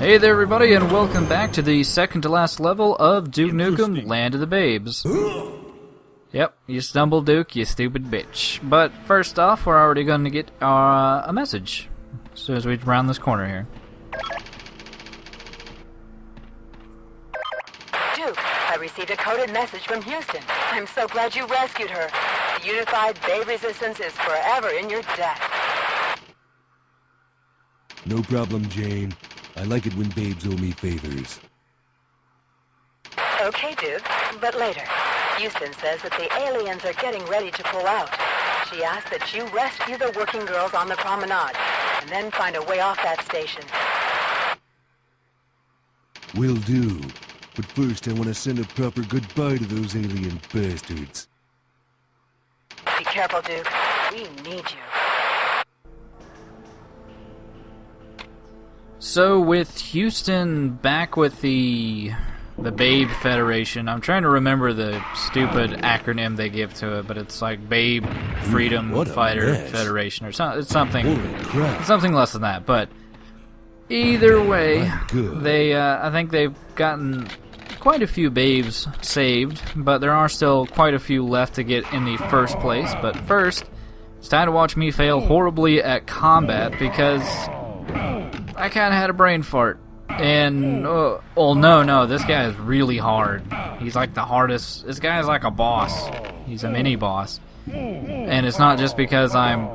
Hey there everybody, and welcome back to the second to last level of Duke Nukem, Land of the Babes. Yep, you stumbled, Duke, you stupid bitch. But first off, we're already going to get a message as soon as we round this corner here. Duke, I received a coded message from Houston. I'm so glad you rescued her. The unified Babe resistance is forever in your debt. No problem, Jane. I like it when babes owe me favors. Okay, Duke, but later. Houston says that the aliens are getting ready to pull out. She asks that you rescue the working girls on the Promenade, and then find a way off that station. Will do. But first I want to send a proper goodbye to those alien bastards. Be careful, Duke. We need you. So with Houston back with the Babe Federation, I'm trying to remember the stupid acronym they give to it, but it's like Babe Freedom Fighter Federation or something. It's something less than that. But either way, they I think they've gotten quite a few babes saved, but there are still quite a few left to get in the first place. But first, it's time to watch me fail horribly at combat because I kind of had a brain fart. And, oh no, this guy is really hard. He's like the hardest. This guy is like a boss. He's a mini-boss. And it's not just because I'm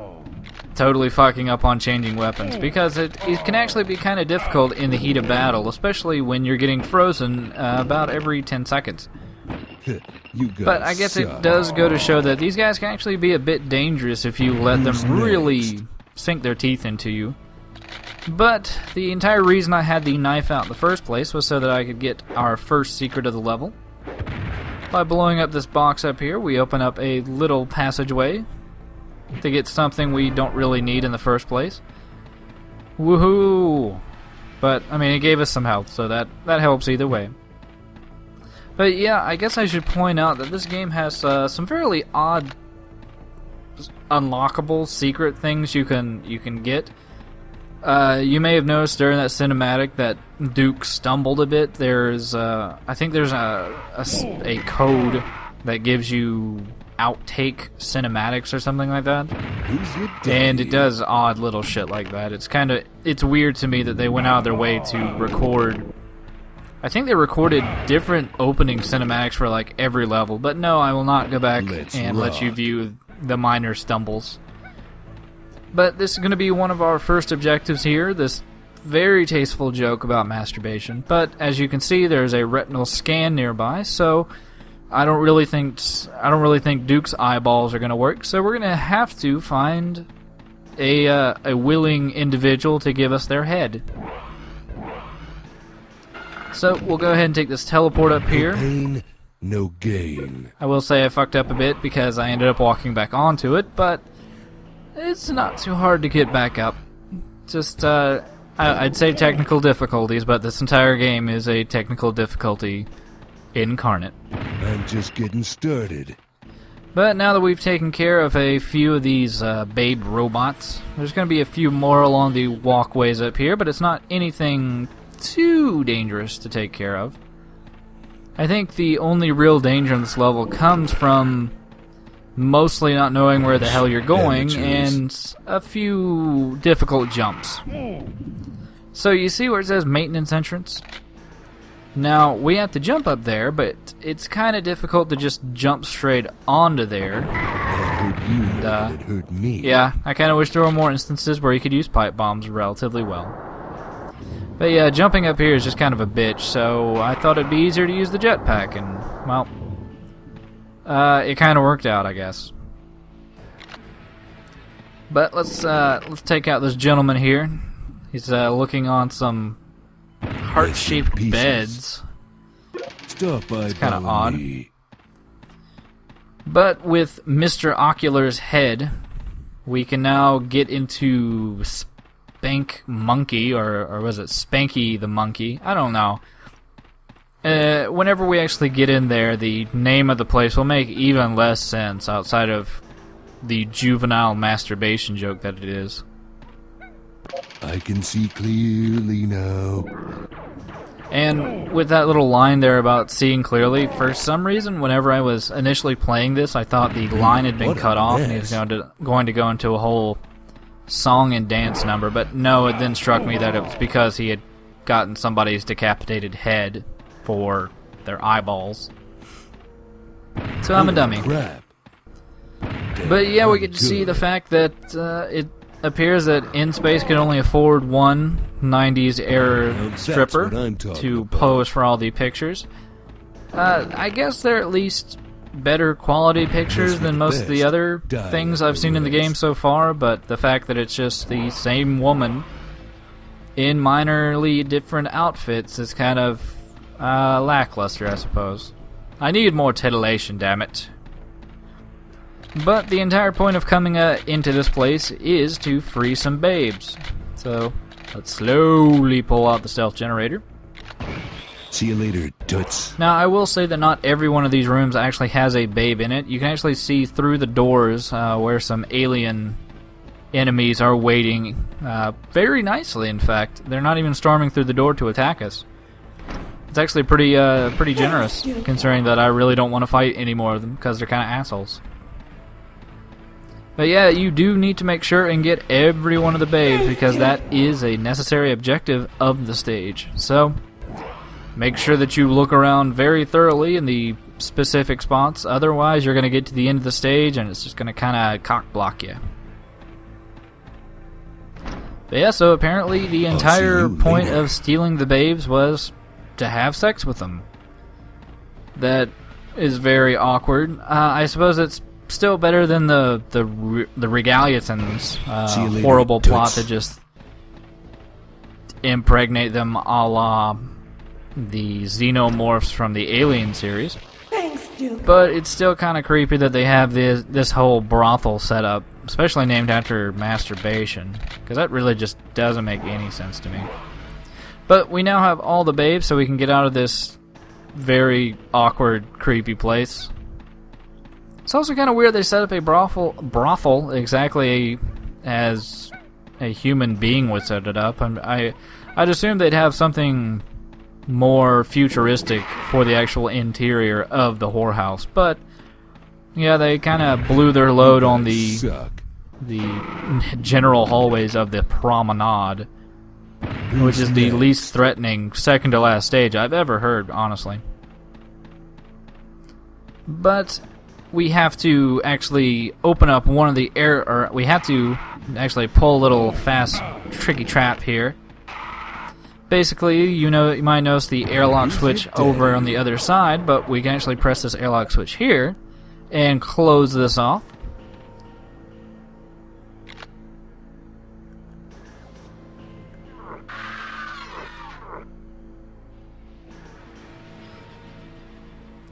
totally fucking up on changing weapons, because it can actually be kind of difficult in the heat of battle, especially when you're getting frozen about every 10 seconds. But I guess it does go to show that these guys can actually be a bit dangerous if you let them really sink their teeth into you. But the entire reason I had the knife out in the first place was so that I could get our first secret of the level. By blowing up this box up here, we open up a little passageway to get something we don't really need in the first place. Woohoo! But, I mean, it gave us some health, so that helps either way. But yeah, I guess I should point out that this game has some fairly odd unlockable secret things you can get. You may have noticed during that cinematic that Duke stumbled a bit. There's, I think there's a code that gives you outtake cinematics or something like that. And it does odd little shit like that. It's weird to me that they went out of their way to record. I think they recorded different opening cinematics for like every level, but no, I will not go back and let you view the minor stumbles. But this is going to be one of our first objectives here, this very tasteful joke about masturbation. But as you can see, there's a retinal scan nearby, so I don't really think Duke's eyeballs are going to work. So we're going to have to find a willing individual to give us their head. So we'll go ahead and take this teleport up here. No pain, no gain. I will say I fucked up a bit because I ended up walking back onto it, but it's not too hard to get back up. Just, I'd say technical difficulties, but this entire game is a technical difficulty incarnate. I'm just getting started. But now that we've taken care of a few of these Babe robots, there's going to be a few more along the walkways up here, but it's not anything too dangerous to take care of. I think the only real danger in this level comes from mostly not knowing where the hell you're going, and a few difficult jumps. So you see where it says maintenance entrance? Now, we have to jump up there, but it's kind of difficult to just jump straight onto there. That hurt you, that hurt me. Yeah, I kind of wish there were more instances where you could use pipe bombs relatively well. But yeah, jumping up here is just kind of a bitch, so I thought it'd be easier to use the jetpack, and, well, it kind of worked out, I guess. But let's take out this gentleman here. He's looking on some heart-shaped beds. Stop by. It's kind of odd. But with Mr. Ocular's head, we can now get into Spank Monkey, or was it Spanky the Monkey? I don't know. Whenever we actually get in there, the name of the place will make even less sense outside of the juvenile masturbation joke that it is. I can see clearly now. And with that little line there about seeing clearly, for some reason, whenever I was initially playing this, I thought the line had been cut off and he was going to go into a whole song and dance number. But no, it then struck me that it was because he had gotten somebody's decapitated head for their eyeballs. So I'm a dummy. Crap. But yeah, we get to see the fact that it appears that InSpace could only afford one 90s era stripper to pose for all the pictures. I guess they're at least better quality pictures than most of the other things I've seen in the game so far, but the fact that it's just the same woman in minorly different outfits is kind of lackluster, I suppose. I need more titillation, damn it. But the entire point of coming into this place is to free some babes. So, let's slowly pull out the stealth generator. See you later, Toots. Now, I will say that not every one of these rooms actually has a babe in it. You can actually see through the doors where some alien enemies are waiting very nicely, in fact. They're not even storming through the door to attack us. It's actually pretty generous, considering that I really don't want to fight any more of them, because they're kind of assholes. But yeah, you do need to make sure and get every one of the babes, because that is a necessary objective of the stage. So, make sure that you look around very thoroughly in the specific spots, otherwise you're going to get to the end of the stage and it's just going to kind of cock-block you. But yeah, so apparently the entire point of stealing the babes was to have sex with them. That is very awkward. I suppose it's still better than the Regaliathon's horrible plot to just impregnate them a la the xenomorphs from the Alien series. Thanks, Duke. But it's still kind of creepy that they have this whole brothel set up, especially named after masturbation, because that really just doesn't make any sense to me. But we now have all the babes, so we can get out of this very awkward, creepy place. It's also kind of weird they set up a brothel exactly as a human being would set it up. I'd assume they'd have something more futuristic for the actual interior of the whorehouse, but yeah, they kind of blew their load on the general hallways of the Promenade, which is the least threatening second to last stage I've ever heard, honestly. But we have to actually open up one of the we have to actually pull a little fast, tricky trap here. Basically, you might notice the airlock switch over on the other side, but we can actually press this airlock switch here and close this off.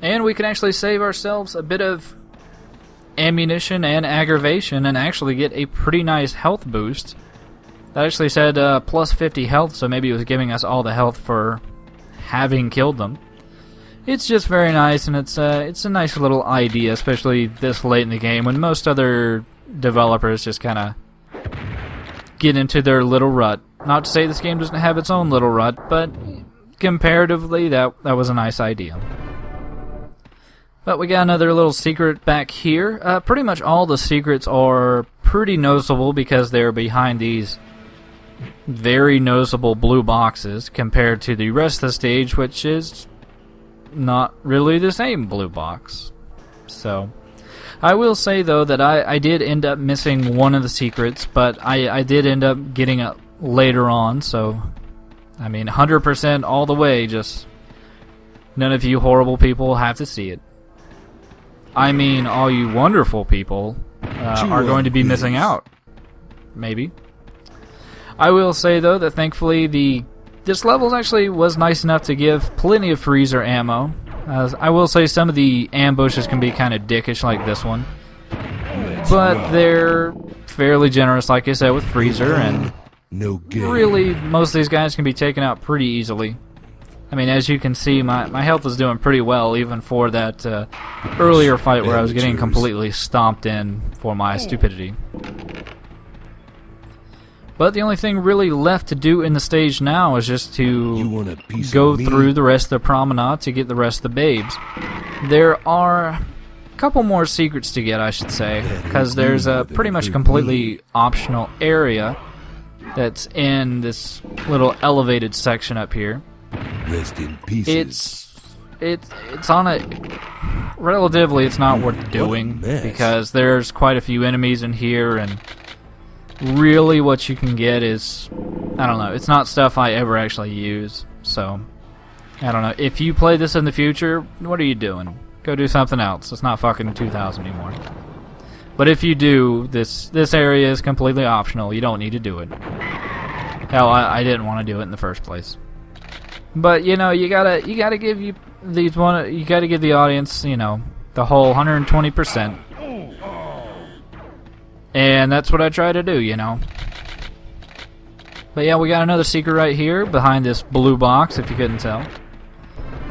And we can actually save ourselves a bit of ammunition and aggravation and actually get a pretty nice health boost. That actually said plus 50 health, so maybe it was giving us all the health for having killed them. It's just very nice, and it's a nice little idea, especially this late in the game when most other developers just kind of get into their little rut. Not to say this game doesn't have its own little rut, but comparatively that was a nice idea. But we got another little secret back here. Pretty much all the secrets are pretty noticeable because they're behind these very noticeable blue boxes compared to the rest of the stage, which is not really the same blue box. So, I will say though that I did end up missing one of the secrets, but I did end up getting it later on, so I mean 100% all the way, just none of you horrible people have to see it. I mean, all you wonderful people are going to be missing out. Maybe. I will say, though, that thankfully this level actually was nice enough to give plenty of freezer ammo. I will say some of the ambushes can be kind of dickish, like this one. But they're fairly generous, like I said, with freezer, and really, most of these guys can be taken out pretty easily. I mean, as you can see, my health is doing pretty well, even for that earlier fight where I was getting completely stomped in for my stupidity. But the only thing really left to do in the stage now is just You want to a piece go of me? through the rest of the promenade to get the rest of the babes. There are a couple more secrets to get, I should say, because there's a pretty much completely optional area that's in this little elevated section up here. Rest in pieces. It's on a relatively it's not worth doing mess. because there's quite a few enemies in here, and really what you can get is, I don't know, it's not stuff I ever actually use. So I don't know, if you play this in the future, what are you doing? Go do something else. It's not fucking 2000 anymore. But if you do, this area is completely optional. You don't need to do it. Hell, I didn't want to do it in the first place. But you know, you gotta give you gotta give the audience, you know, the whole 120%. And that's what I try to do, you know. But yeah, we got another secret right here behind this blue box, if you couldn't tell.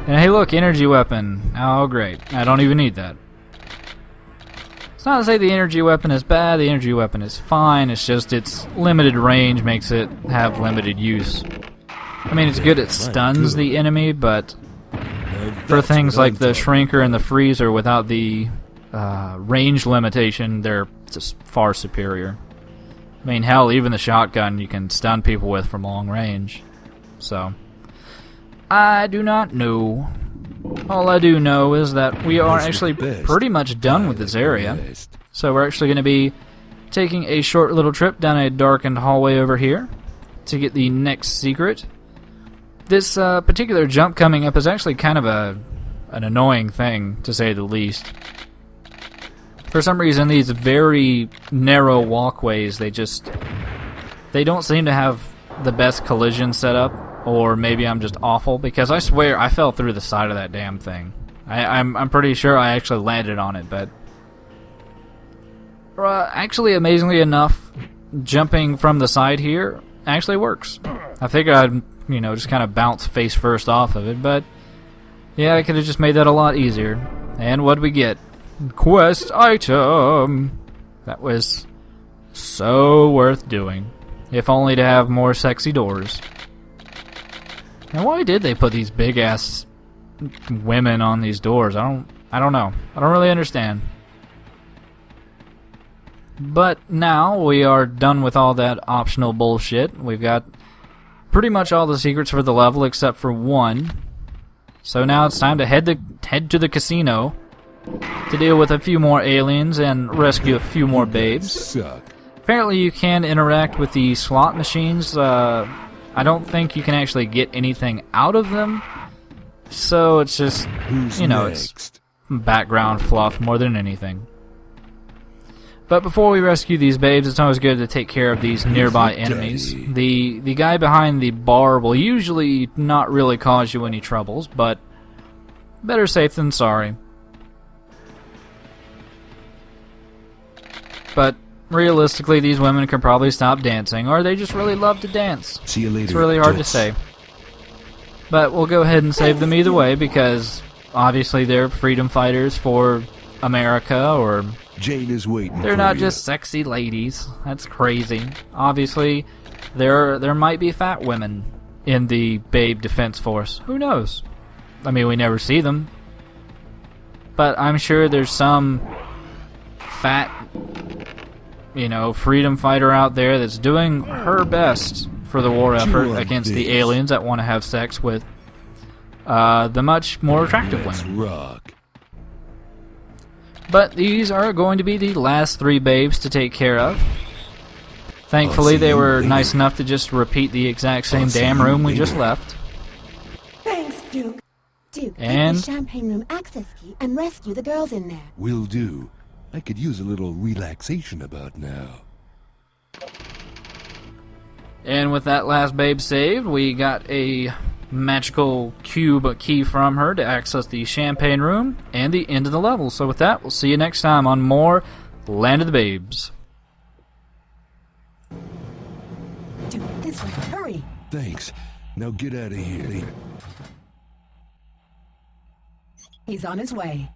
And hey, look, energy weapon. Oh, great. I don't even need that. It's not to say the energy weapon is bad. The energy weapon is fine. It's just its limited range makes it have limited use. I mean, it's good. It stuns the enemy, but for things like the shrinker and the freezer without the range limitation, they're just far superior. I mean, hell, even the shotgun you can stun people with from long range. So, I do not know. All I do know is that we are actually pretty much done with this area. So we're actually going to be taking a short little trip down a darkened hallway over here to get the next secret. This particular jump coming up is actually kind of an annoying thing, to say the least. For some reason, these very narrow walkways, they don't seem to have the best collision setup, or maybe I'm just awful, because I swear I fell through the side of that damn thing. I'm pretty sure I actually landed on it, but actually, amazingly enough, jumping from the side here actually works. I think I'd, you know, just kind of bounce face first off of it, but yeah, I could have just made that a lot easier. And what'd we get? Quest item! That was so worth doing. If only to have more sexy doors. Now, why did they put these big ass women on these doors? I don't know. I don't really understand. But now we are done with all that optional bullshit. We've got pretty much all the secrets for the level except for one. So now it's time to head to the casino to deal with a few more aliens and rescue a few more babes. Apparently you can interact with the slot machines. I don't think you can actually get anything out of them. So it's just, you know, it's background fluff more than anything. But before we rescue these babes, it's always good to take care of these nearby enemies. The guy behind the bar will usually not really cause you any troubles, but better safe than sorry. But realistically, these women could probably stop dancing, or they just really love to dance. See you later. It's really hard to say. But we'll go ahead and save them either way, because obviously they're freedom fighters for America, or Jane is waiting. they're not just sexy ladies. That's crazy. Obviously, there might be fat women in the Babe Defense Force. Who knows? I mean, we never see them. But I'm sure there's some fat, you know, freedom fighter out there that's doing her best for the war effort against the aliens that want to have sex with the much more attractive women. Rock. But these are going to be the last three babes to take care of. Thankfully, they were nice enough to just repeat the exact same damn room we just left. Thanks, Duke. Duke, And get the champagne room access key and rescue the girls in there. Will do. I could use a little relaxation about now. And with that last babe saved, we got a magical cube key from her to access the champagne room and the end of the level. So with that, we'll see you next time on more Land of the Babes. Duke, this way, hurry. Thanks. Now get out of here. He's on his way.